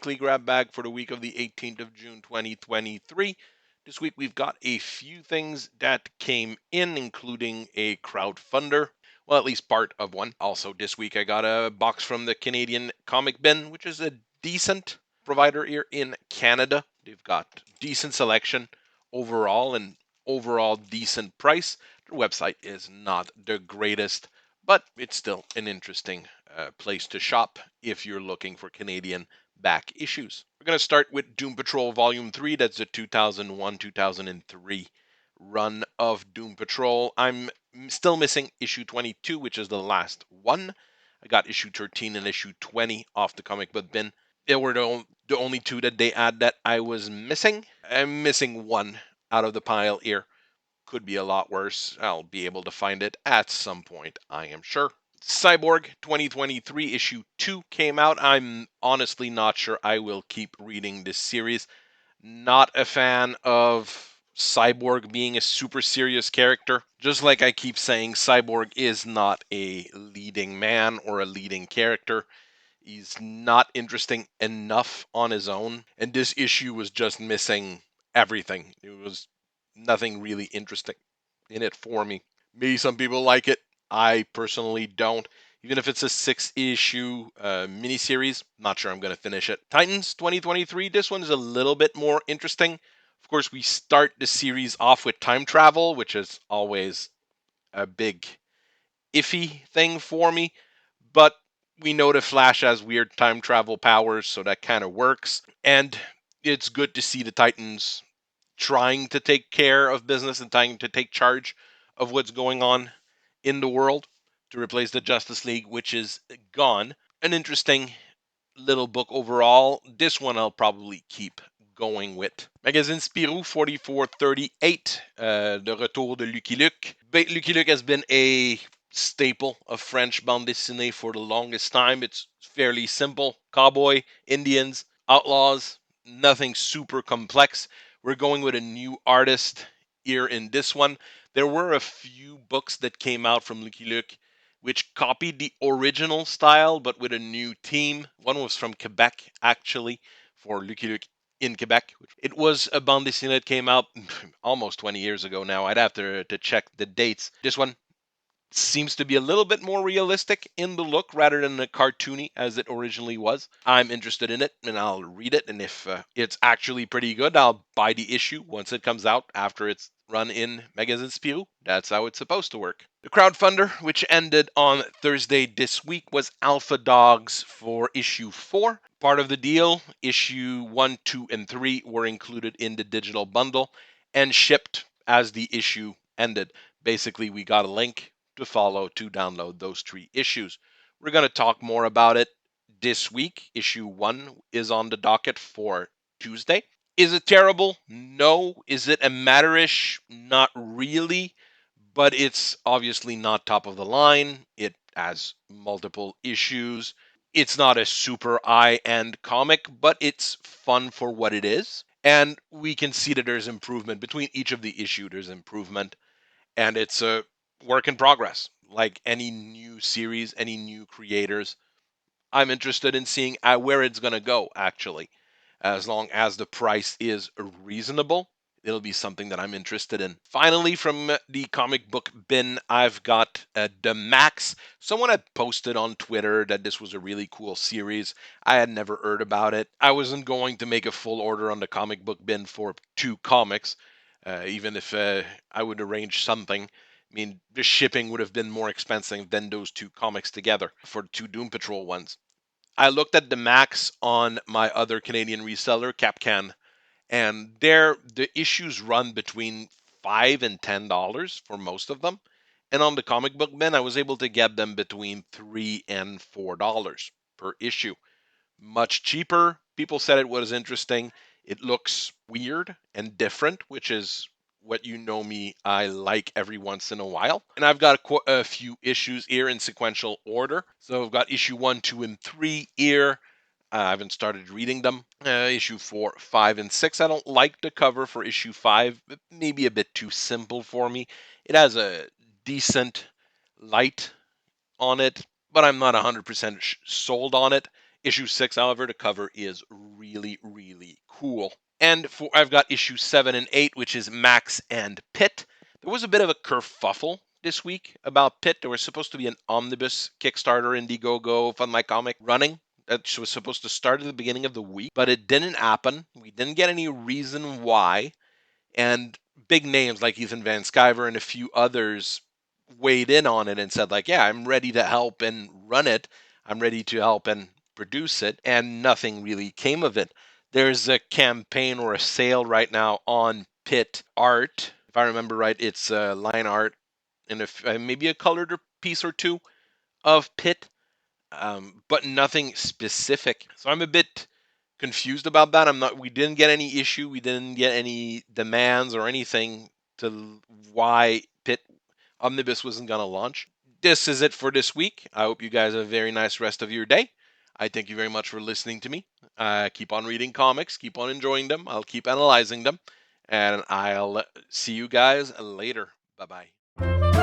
weekly grab bag for the week of the 18th of June 2023. This week we've got a few things that came in, including a crowdfunder. Well, at least part of one. Also, this week I got a box from the Canadian Comic Bin, which is a decent provider here in Canada. They've got decent selection overall and overall decent price. Their website is not the greatest, but it's still an interesting place to shop if you're looking for Canadian back issues. We're going to start with Doom Patrol Volume 3. That's the 2001-2003 run of Doom Patrol. I'm still missing issue 22, which is the last one. I got issue 13 and issue 20 off the comic book bin. They were the only two that they add that I was missing. I'm missing one out of the pile here. Could be a lot worse. I'll be able to find it at some point, I am sure. Cyborg 2023 issue 2 came out. I'm honestly not sure I will keep reading this series. Not a fan of Cyborg being a super serious character. Just like I keep saying, Cyborg is not a leading man or a leading character. He's not interesting enough on his own. And this issue was just missing everything. It was nothing really interesting in it for me. Maybe some people like it. I personally don't. Even if it's a 6-issue miniseries, not sure I'm going to finish it. Titans 2023, this one is a little bit more interesting. Of course, we start the series off with time travel, which is always a big iffy thing for me. But we know the Flash has weird time travel powers, so that kind of works. And it's good to see the Titans trying to take care of business and trying to take charge of what's going on in the world to replace the Justice League, which is gone. An interesting little book overall. This one I'll probably keep going with. Magazine Spirou 4438, Le Retour de Lucky Luke. Lucky Luke has been a staple of French bande dessinée for the longest time. It's fairly simple. Cowboy, Indians, outlaws, nothing super complex. We're going with a new artist here in this one. There were a few books that came out from Lucky Luke which copied the original style but with a new team. One was from Quebec, actually, for Lucky Luke in Quebec. It was a bande dessinée that came out almost 20 years ago now. I'd have to check the dates. This one seems to be a little bit more realistic in the look rather than the cartoony as it originally was. I'm interested in it and I'll read it, and if it's actually pretty good, I'll buy the issue once it comes out after it's run in Magazine Spirou. That's how it's supposed to work. The crowdfunder, which ended on Thursday this week, was Alpha Dogs for issue 4. Part of the deal, issue 1, 2, and 3 were included in the digital bundle and shipped as the issue ended. Basically, we got a link to follow to download those 3 issues. We're going to talk more about it this week. Issue 1 is on the docket for Tuesday. Is it terrible? No. Is it a matter-ish? Not really, but it's obviously not top of the line. It has multiple issues. It's not a super high-end comic, but it's fun for what it is. And we can see that there's improvement between each of the issues. There's improvement, and it's a work in progress. Like any new series, any new creators, I'm interested in seeing where it's going to go, actually. As long as the price is reasonable, it'll be something that I'm interested in. Finally, from the comic book bin, I've got the Maxx. Someone had posted on Twitter that this was a really cool series. I had never heard about it. I wasn't going to make a full order on the comic book bin for 2 comics, even if I would arrange something. I mean, the shipping would have been more expensive than those 2 comics together for the 2 Doom Patrol ones. I looked at the Maxx on my other Canadian reseller, Capcan, and there the issues run between $5 and $10 for most of them. And on the comic book bin, I was able to get them between $3 and $4 per issue. Much cheaper. People said it was interesting. It looks weird and different, which is what you know me, I like every once in a while. And I've got a few issues here in sequential order. So I've got issue 1, 2, and 3 here. I haven't started reading them. Issue 4, 5, and 6. I don't like the cover for issue 5. It may be a bit too simple for me. It has a decent light on it, but I'm not 100% sold on it. Issue 6, however, the cover is really, really cool. And I've got issue 7 and 8, which is Maxx and Pitt. There was a bit of a kerfuffle this week about Pitt. There was supposed to be an omnibus Kickstarter Indiegogo Fund My Comic running that was supposed to start at the beginning of the week, but it didn't happen. We didn't get any reason why. And big names like Ethan Van Sciver and a few others weighed in on it and said, like, yeah, I'm ready to help and run it. I'm ready to help and produce it. And nothing really came of it. There's a campaign or a sale right now on Pitt art. If I remember right, it's line art and maybe a colored piece or two of Pitt, but nothing specific. So I'm a bit confused about that. We didn't get any issue. We didn't get any demands or anything to why Pitt Omnibus wasn't going to launch. This is it for this week. I hope you guys have a very nice rest of your day. I thank you very much for listening to me. Keep on reading comics. Keep on enjoying them. I'll keep analyzing them. And I'll see you guys later. Bye-bye.